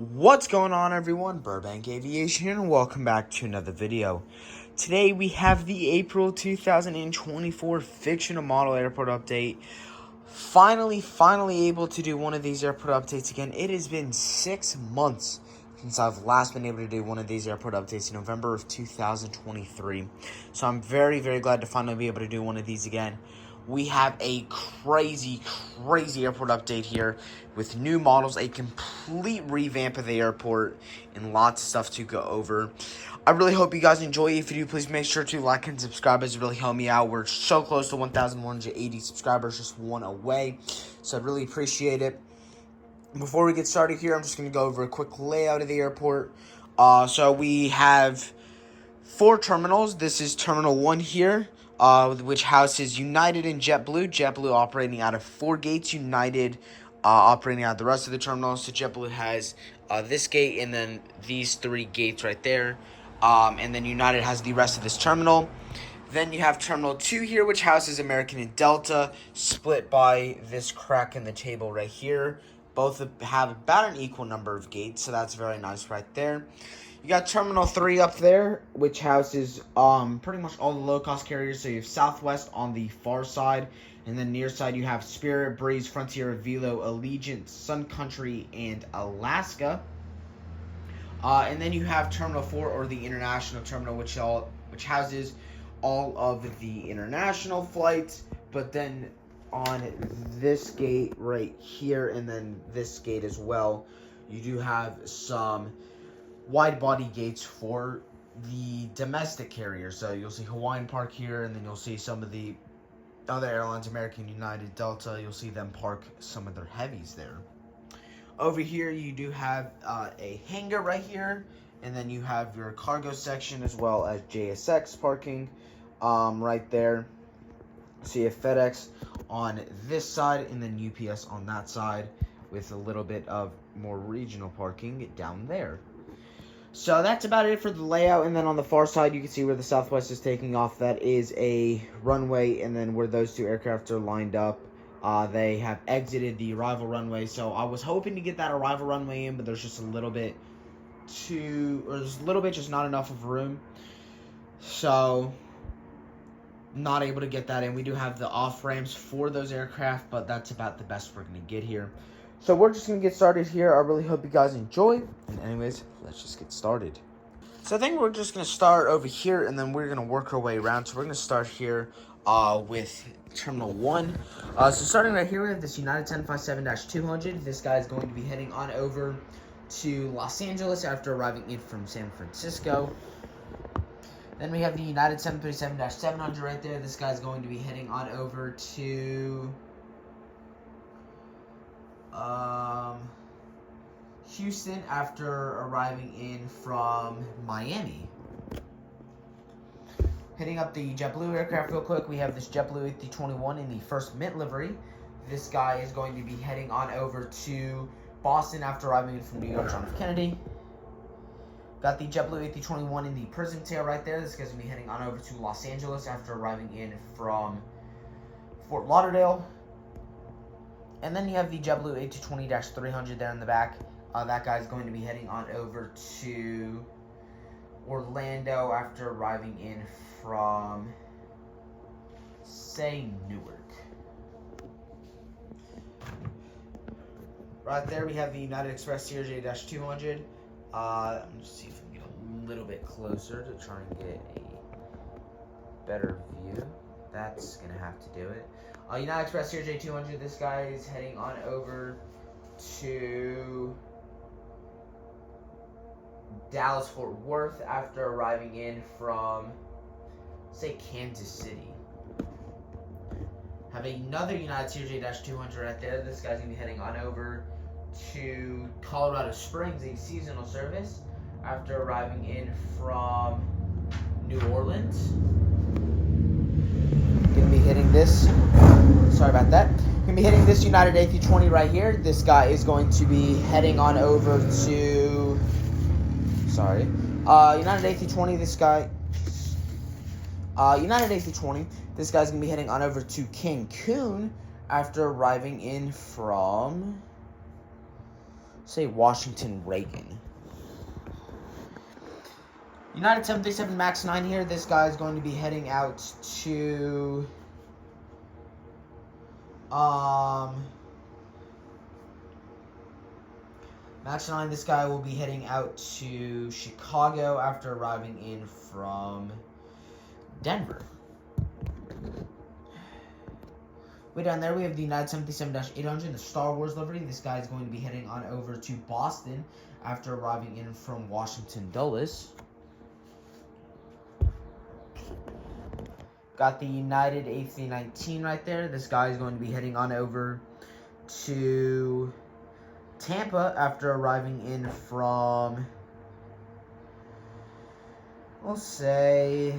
What's going on, everyone? Burbank Aviation here, and welcome back to another video. Today we have the April 2024 fictional model airport update. Finally able to do one of these airport updates again. It has been 6 months since I've last been able to do one of these airport updates in November of 2023. So I'm very glad to finally be able to do one of these again. We have a crazy airport update here with new models, a complete revamp of the airport, and lots of stuff to go over. I really hope you guys enjoy. If you do, please make sure to like and subscribe. It's really helped me out. We're so close to 1,180 subscribers, just one away. So I really appreciate it. Before we get started here, I'm just going to go over a quick layout of the airport. So we have 4 terminals. This is Terminal 1 here, which houses United and JetBlue. JetBlue operating out of 4 gates, United operating out of the rest of the terminals. So JetBlue has this gate and then these 3 gates right there. And then United has the rest of this terminal. Then you have Terminal 2 here, which houses American and Delta, split by this crack in the table right here. Both have about an equal number of gates, so that's very nice right there. You got Terminal 3 up there, which houses pretty much all the low-cost carriers. So you have Southwest on the far side, and then near side you have Spirit, Breeze, Frontier, Velo, Allegiant, Sun Country, and Alaska. And then you have Terminal 4, or the International Terminal, which houses all of the international flights, but then on this gate right here and then this gate as well, you do have some wide body gates for the domestic carriers. So you'll see Hawaiian park here, and then you'll see some of the other airlines, American, United, Delta, you'll see them park some of their heavies there. Over here you do have a hangar right here, and then you have your cargo section as well as JSX parking right there. So you have FedEx on this side and then UPS on that side, with a little bit of more regional parking down there. So that's about it for the layout. And then on the far side you can see where the Southwest is taking off. That is a runway, and then where those 2 aircraft are lined up, they have exited the arrival runway. So I was hoping to get that arrival runway in, but there's just a little bit just not enough of room. So not able to get that in. We do have the off ramps for those aircraft, but that's about the best we're going to get here. So we're just going to get started here. I really hope you guys enjoy. And anyways, let's just get started. So I think we're just going to start over here, and then we're going to work our way around. So we're going to start here with Terminal 1. So starting right here, we have this United 1057-200. This guy is going to be heading on over to Los Angeles after arriving in from San Francisco. Then we have the United 737-700 right there. This guy's going to be heading on over to Houston after arriving in from Miami. Hitting up the JetBlue aircraft real quick, we have this JetBlue A321 in the first mint livery. This guy is going to be heading on over to Boston after arriving in from New York John F. Kennedy. Got the JetBlue A321 in the prison tail right there. This guy's going to be heading on over to Los Angeles after arriving in from Fort Lauderdale. And then you have the JetBlue A220-300 there in the back. That guy's going to be heading on over to Orlando after arriving in from, say, Newark. Right there we have the United Express CRJ-200. Let me just see if we can get a little bit closer to try and get a better view. That's going to have to do it. United Express CRJ-200, this guy is heading on over to Dallas-Fort Worth after arriving in from, say, Kansas City. Have another United CRJ-200 right there. This guy's going to be heading on over to Colorado Springs, a seasonal service, after arriving in from New Orleans. Gonna be hitting this. Sorry about that. Gonna be hitting this United A320 right here. This guy is going to be heading on over to. United A320. This guy. United A320. This guy's gonna be heading on over to Cancun after arriving in from say Washington Reagan. United 737 MAX 9 here. This guy is going to be heading out to MAX 9. This guy will be heading out to Chicago after arriving in from Denver. Way down there, we have the United 77-800, the Star Wars livery. This guy is going to be heading on over to Boston after arriving in from Washington Dulles. Got the United A319 right there. This guy is going to be heading on over to Tampa after arriving in from, we'll say,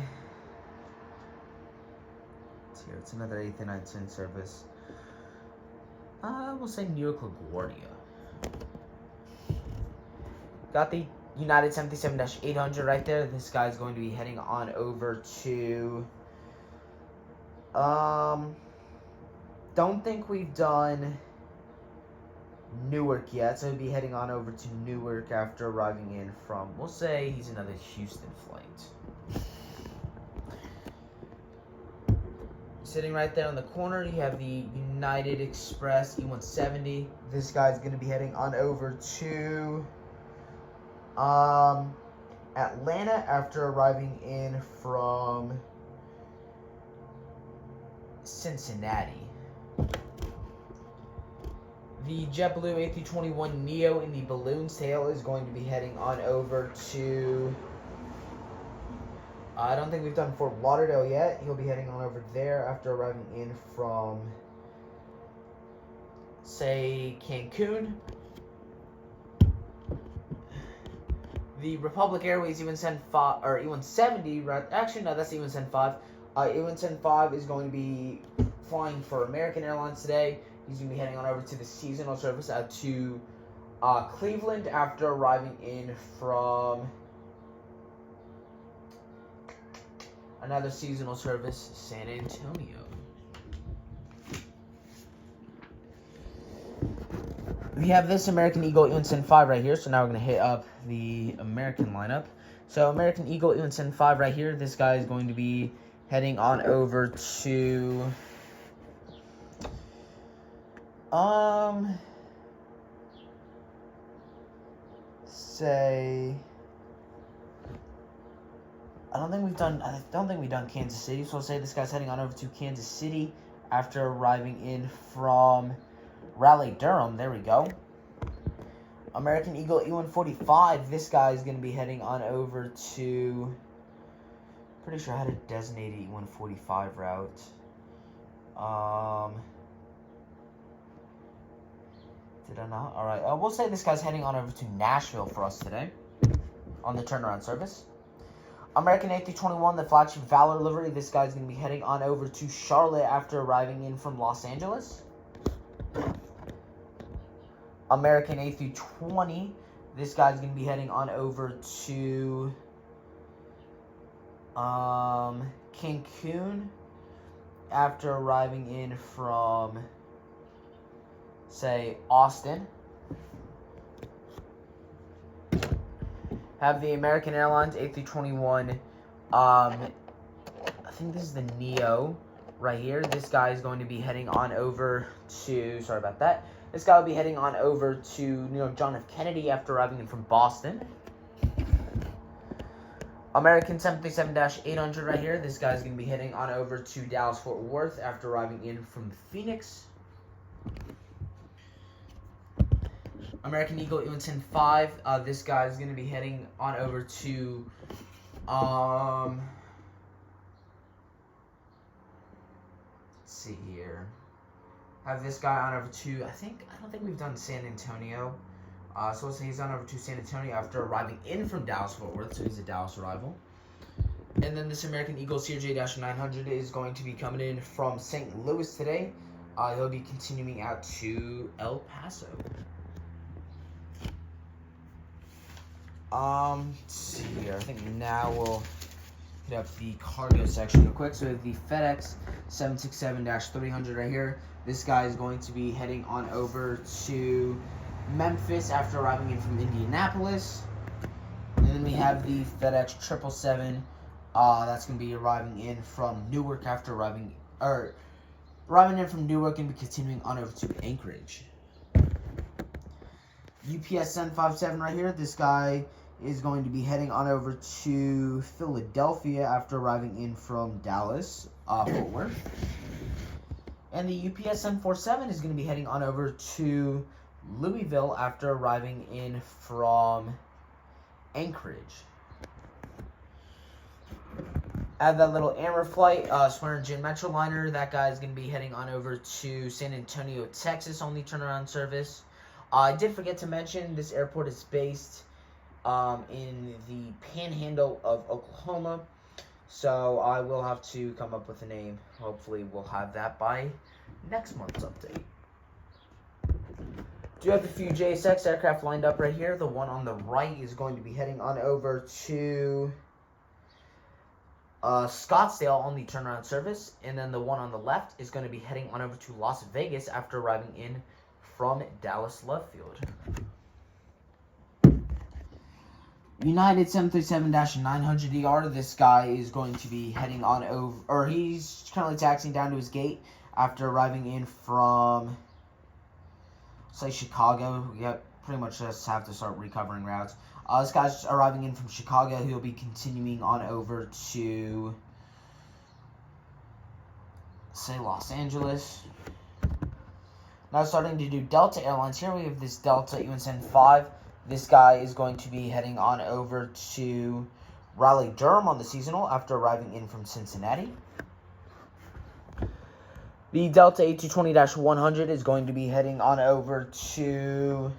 here, it's another A319 service. We'll say New York LaGuardia. Got the United 77-800 right there. This guy is going to be heading on over to don't think we've done Newark yet, so he'll be heading on over to Newark after arriving in from, we'll say he's another Houston flight. Sitting right there in the corner, you have the United Express E170. This guy's going to be heading on over to Atlanta after arriving in from Cincinnati. The JetBlue A321neo in the balloon's tail is going to be heading on over to, I don't think we've done Fort Lauderdale yet. He'll be heading on over there after arriving in from, say, Cancun. The Republic Airways E170, right? Actually, no, that's the E175. E175 is going to be flying for American Airlines today. He's going to be heading on over to the seasonal service out to Cleveland after arriving in from another seasonal service, San Antonio. We have this American Eagle E175 right here, so now we're going to hit up the American lineup. So American Eagle E175 right here, this guy is going to be heading on over to say, I don't think we've done Kansas City, so I'll say this guy's heading on over to Kansas City after arriving in from Raleigh-Durham. There we go. American Eagle E145. This guy is going to be heading on over to, pretty sure I had a designated E145 route. Did I not? All right. We'll say this guy's heading on over to Nashville for us today on the turnaround service. American A321, the flagship Valor livery. This guy's going to be heading on over to Charlotte after arriving in from Los Angeles. American A320. This guy's going to be heading on over to Cancun after arriving in from, say, Austin. Have the American Airlines A321, I think this is the Neo right here. This guy is going to be heading on over to, sorry about that. This guy will be heading on over to New York John F. Kennedy after arriving in from Boston. American 737-800 right here. This guy is going to be heading on over to Dallas-Fort Worth after arriving in from Phoenix. American Eagle E175. This guy is going to be heading on over to let's see here. Have this guy on over to, I don't think we've done San Antonio. So let's say he's on over to San Antonio after arriving in from Dallas-Fort Worth, so he's a Dallas arrival. And then this American Eagle CRJ-900 is going to be coming in from St. Louis today. He'll be continuing out to El Paso. Let's see here. I think now we'll hit up the cargo section real quick. So we have the FedEx 767-300 right here. This guy is going to be heading on over to Memphis after arriving in from Indianapolis. And then we have the FedEx 777. That's going to be arriving in from Newark after arriving in from Newark and be continuing on over to Anchorage. UPS 757 right here. This guy is going to be heading on over to Philadelphia after arriving in from Dallas, Fort Worth. And the UPS 747 is going to be heading on over to Louisville after arriving in from Anchorage. Add that little Amber flight, Swearingen Metroliner. That guy is going to be heading on over to San Antonio, Texas on the turnaround service. I did forget to mention this airport is based in the panhandle of Oklahoma. So I will have to come up with a name. Hopefully we'll have that by next month's update. Do have a few JSX aircraft lined up right here. The one on the right is going to be heading on over to Scottsdale on the turnaround service. And then the one on the left is going to be heading on over to Las Vegas after arriving in from Dallas Love Field. United 737-900ER. This guy is going to be heading on over, or he's currently taxiing down to his gate after arriving in from, say, Chicago. We pretty much just have to start recovering routes. This guy's arriving in from Chicago. He'll be continuing on over to, say, Los Angeles. Now starting to do Delta Airlines here. We have this Delta UNSN 5. This guy is going to be heading on over to Raleigh-Durham on the seasonal after arriving in from Cincinnati. The Delta A220-100 is going to be heading on over to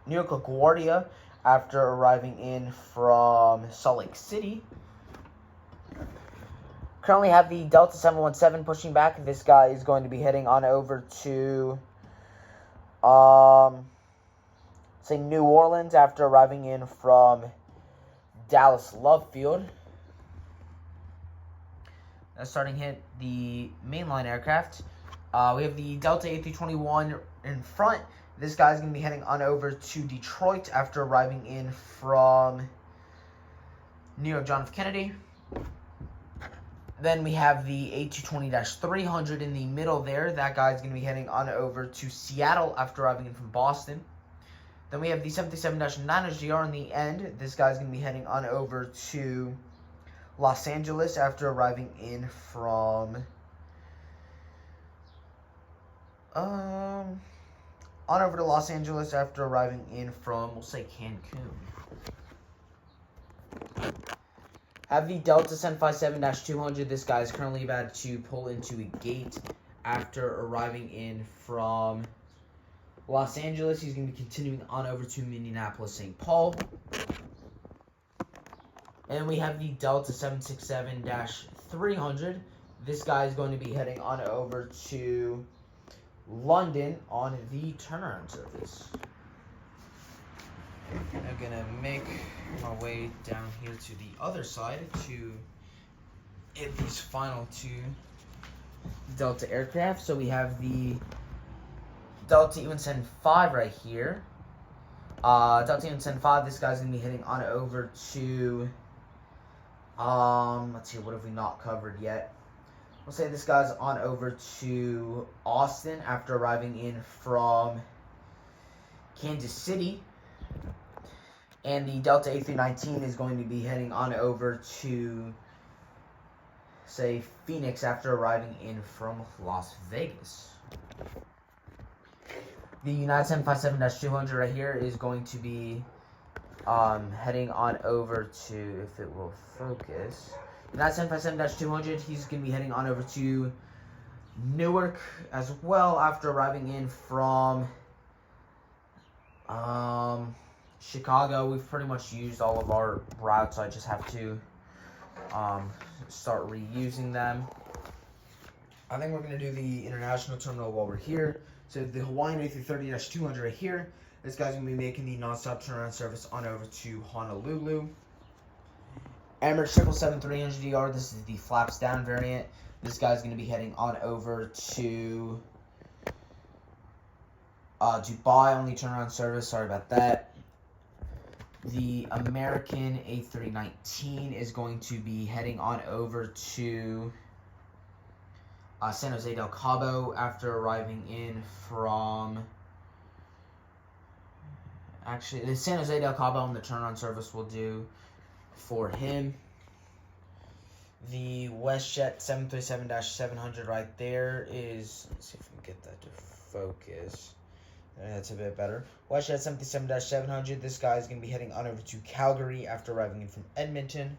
New York LaGuardia after arriving in from Salt Lake City. Currently have the Delta 717 pushing back. This guy is going to be heading on over to, say, New Orleans after arriving in from Dallas Love Field. Now starting to hit the mainline aircraft. We have the Delta A321 in front. This guy's going to be heading on over to Detroit after arriving in from New York John F. Kennedy. Then we have the A220-300 in the middle there. That guy's going to be heading on over to Seattle after arriving in from Boston. Then we have the 737-900GR in the end. This guy's going to be heading on over to Los Angeles after arriving in from on over to Los Angeles after arriving in from, we'll say, Cancun. Have the Delta 757-200. This guy is currently about to pull into a gate after arriving in from Los Angeles. He's going to be continuing on over to Minneapolis-St. Paul. And we have the Delta 767-300. This guy is going to be heading on over to London on the turnaround service. I'm going to make my way down here to the other side to hit these final two Delta aircraft. So we have the Delta UNSN 5 right here. Delta UNSN 5, this guy's going to be heading on over to, let's see, what have we not covered yet? We'll say this guy's on over to Austin after arriving in from Kansas City. And the Delta A319 is going to be heading on over to, say, Phoenix after arriving in from Las Vegas. The United 757-200 right here is going to be heading on over to, if it will focus, United 757-200, he's going to be heading on over to Newark as well after arriving in from Chicago. We've pretty much used all of our routes, so I just have to start reusing them. I think we're going to do the international terminal while we're here. So the Hawaiian A330-200 right here. This guy's going to be making the nonstop turnaround service on over to Honolulu. Emirates 777-300ER, this is the flaps down variant. This guy's going to be heading on over to Dubai on the turnaround service. Sorry about that. The American A319 is going to be heading on over to San Jose del Cabo after arriving in from... Actually, the San Jose del Cabo on the turnaround service will do for him. The WestJet 737-700 right there is... Let's see if we can get that to focus. That's a bit better. WestJet 737-700. This guy is going to be heading on over to Calgary after arriving in from Edmonton.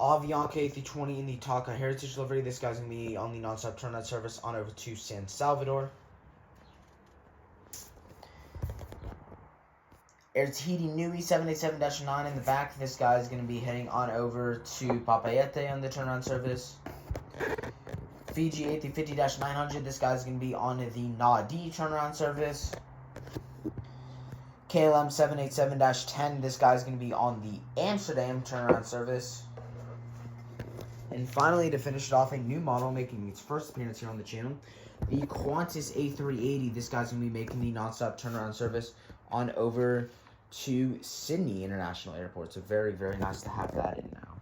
Avianca A320 in the Taka Heritage livery. This guy's going to be on the non-stop turnaround service on over to San Salvador. Air Tahiti Nui 787-9 in the back. This guy is going to be heading on over to Papayete on the turnaround service. Fiji A350-900. This guy is going to be on the Nadi turnaround service. KLM 787-10. This guy is going to be on the Amsterdam turnaround service. And finally, to finish it off, a new model making its first appearance here on the channel. The Qantas A380. This guy's going to be making the non-stop turnaround service on over to Sydney International Airport. So very, very nice to have that in now.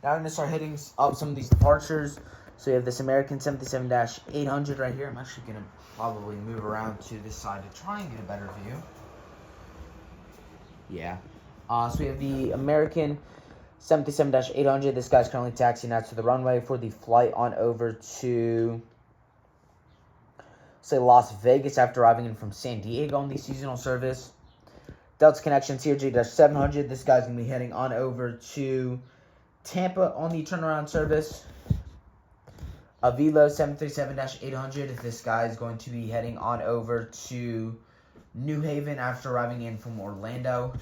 Now I'm going to start hitting up some of these departures. So you have this American 737-800 right here. I'm actually going to probably move around to this side to try and get a better view. Yeah. So we have the American 737-800. This guy's currently taxiing out to the runway for the flight on over to... say Las Vegas after arriving in from San Diego on the seasonal service. Delta Connection CRJ-700. This guy's going to be heading on over to Tampa on the turnaround service. Avilo 737-800. This guy is going to be heading on over to New Haven after arriving in from Orlando.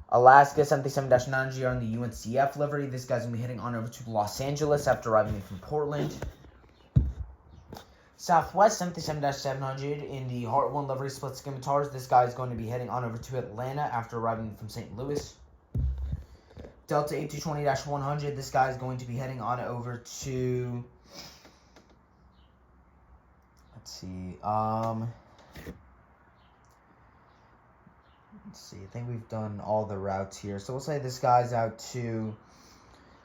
Alaska 737-900 on the UNCF livery. This guy's going to be heading on over to Los Angeles after arriving in from Portland. Southwest 737-700 in the Heart 1 livery split scimitars. This guy is going to be heading on over to Atlanta after arriving from St. Louis. Delta A220-100. This guy is going to be heading on over to... Let's see. I think we've done all the routes here. So we'll say this guy's out to...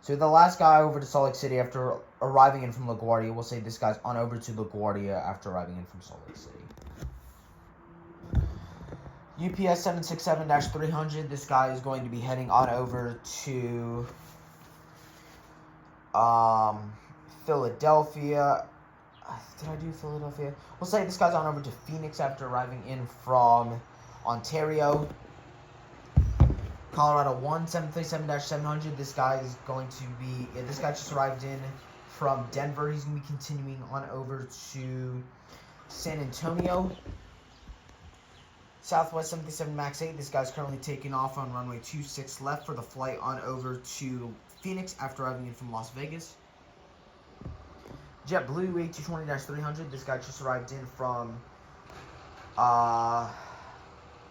So the last guy over to Salt Lake City after arriving in from LaGuardia, we'll say this guy's on over to LaGuardia after arriving in from Salt Lake City. UPS 767-300, this guy is going to be heading on over to Philadelphia. Did I do Philadelphia? We'll say this guy's on over to Phoenix after arriving in from Ontario. Colorado 1 737-700. This guy is going to be... this guy just arrived in from Denver. He's going to be continuing on over to San Antonio. Southwest 77 MAX 8. This guy's currently taking off on runway 26 left for the flight on over to Phoenix after arriving in from Las Vegas. JetBlue A220-300. This guy just arrived in from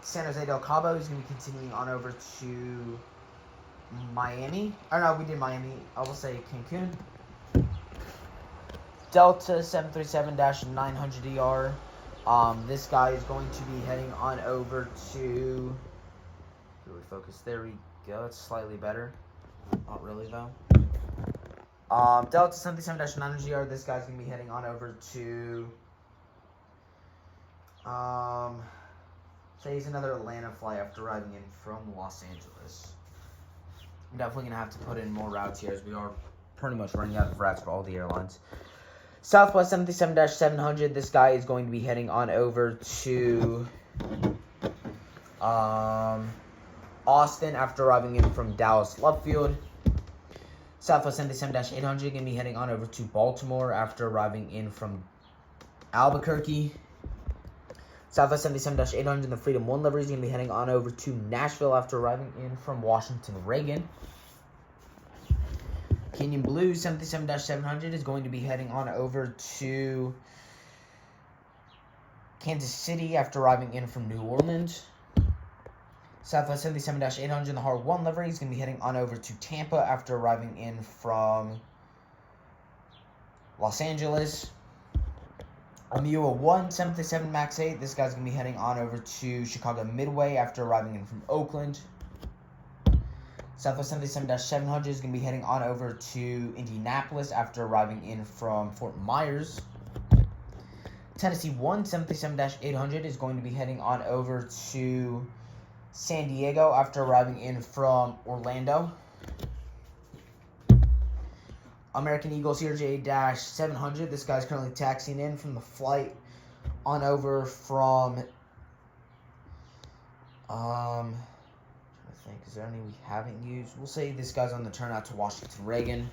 San Jose del Cabo. He's going to be continuing on over to Miami. Or no, we did Miami. I will say Cancun. Delta 737-900ER. This guy is going to be heading on over to... Really focus. There we go. It's slightly better. Not really, though. Delta 737-900ER. This guy's going to be heading on over to... say he's another Atlanta flight after arriving in from Los Angeles. I'm definitely going to have to put in more routes here as we are pretty much running out of routes for all the airlines. Southwest 737-700. This guy is going to be heading on over to Austin after arriving in from Dallas Love Field. Southwest 737-800 going to be heading on over to Baltimore after arriving in from Albuquerque. Southwest 77-800 in the Freedom 1 livery is going to be heading on over to Nashville after arriving in from Washington, Reagan. Canyon Blue 77-700 is going to be heading on over to Kansas City after arriving in from New Orleans. Southwest 77-800 in the Hard 1 livery is going to be heading on over to Tampa after arriving in from Los Angeles. On the UO1 737 MAX 8, this guy's going to be heading on over to Chicago Midway after arriving in from Oakland. Southwest 77-700 is going to be heading on over to Indianapolis after arriving in from Fort Myers. Tennessee 1 737-800 is going to be heading on over to San Diego after arriving in from Orlando. American Eagle CRJ-700, this guy's currently taxiing in from the flight on over from, I think, is there any we haven't used? We'll say this guy's on the turn out to Washington Reagan.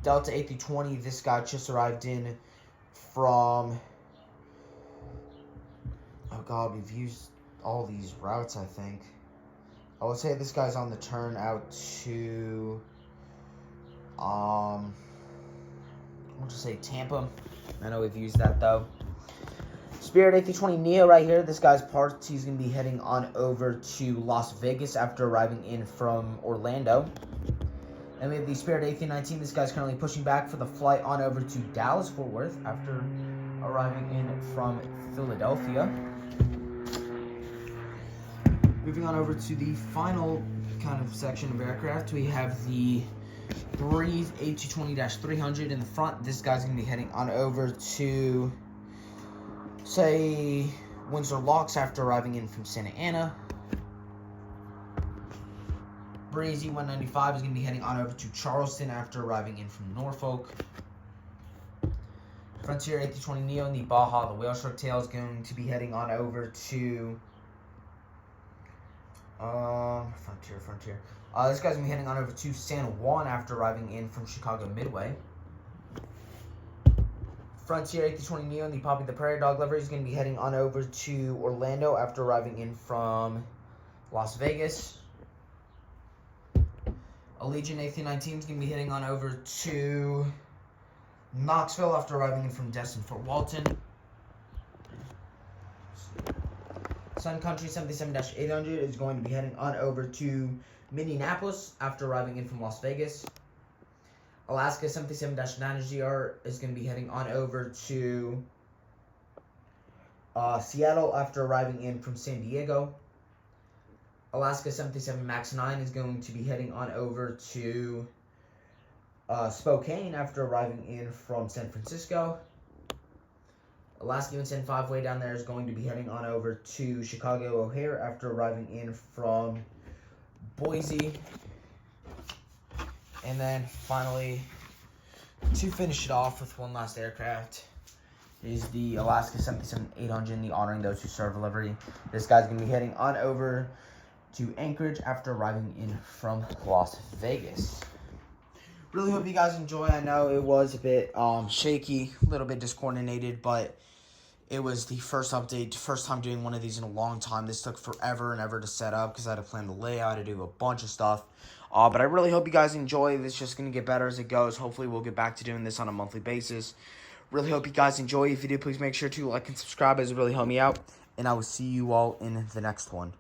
Delta A320, this guy just arrived in from, oh god, we've used all these routes, I think. I would say this guy's on the turn out to, I'll just say Tampa. I know we've used that though. Spirit A320neo right here. This guy's parked. He's going to be heading on over to Las Vegas after arriving in from Orlando. And we have the Spirit A319. This guy's currently pushing back for the flight on over to Dallas Fort Worth after arriving in from Philadelphia. Moving on over to the final kind of section of aircraft, we have the Breeze A220-300 in the front. This guy's going to be heading on over to, say, Windsor Locks after arriving in from Santa Ana. Breeze E195 is going to be heading on over to Charleston after arriving in from Norfolk. Frontier A320neo in the Baja, the whale shark tail, is going to be heading on over to Frontier. This guy's going to be heading on over to San Juan after arriving in from Chicago Midway. Frontier A320neo in the Poppy the Prairie Dog livery is going to be heading on over to Orlando after arriving in from Las Vegas. Allegiant A319 is going to be heading on over to Knoxville after arriving in from Destin Fort Walton. Sun Country 77-800 is going to be heading on over to Minneapolis after arriving in from Las Vegas. Alaska 77-9GR is going to be heading on over to Seattle after arriving in from San Diego. Alaska 737 MAX 9 is going to be heading on over to Spokane after arriving in from San Francisco. Alaska UNSN 5 way down there is going to be heading on over to Chicago O'Hare after arriving in from Boise. And then finally, to finish it off with one last aircraft, is the Alaska 737-800 in the Honoring Those Who Serve livery. This guy's going to be heading on over to Anchorage after arriving in from Las Vegas. Really hope you guys enjoy. I know it was a bit shaky, a little bit discoordinated, but it was the first update, first time doing one of these in a long time. This took forever and ever to set up because I had to plan the layout, I had to do a bunch of stuff. But I really hope you guys enjoy. It's just going to get better as it goes. Hopefully we'll get back to doing this on a monthly basis. Really hope you guys enjoy. If you do, please make sure to like and subscribe, as it really help me out. And I will see you all in the next one.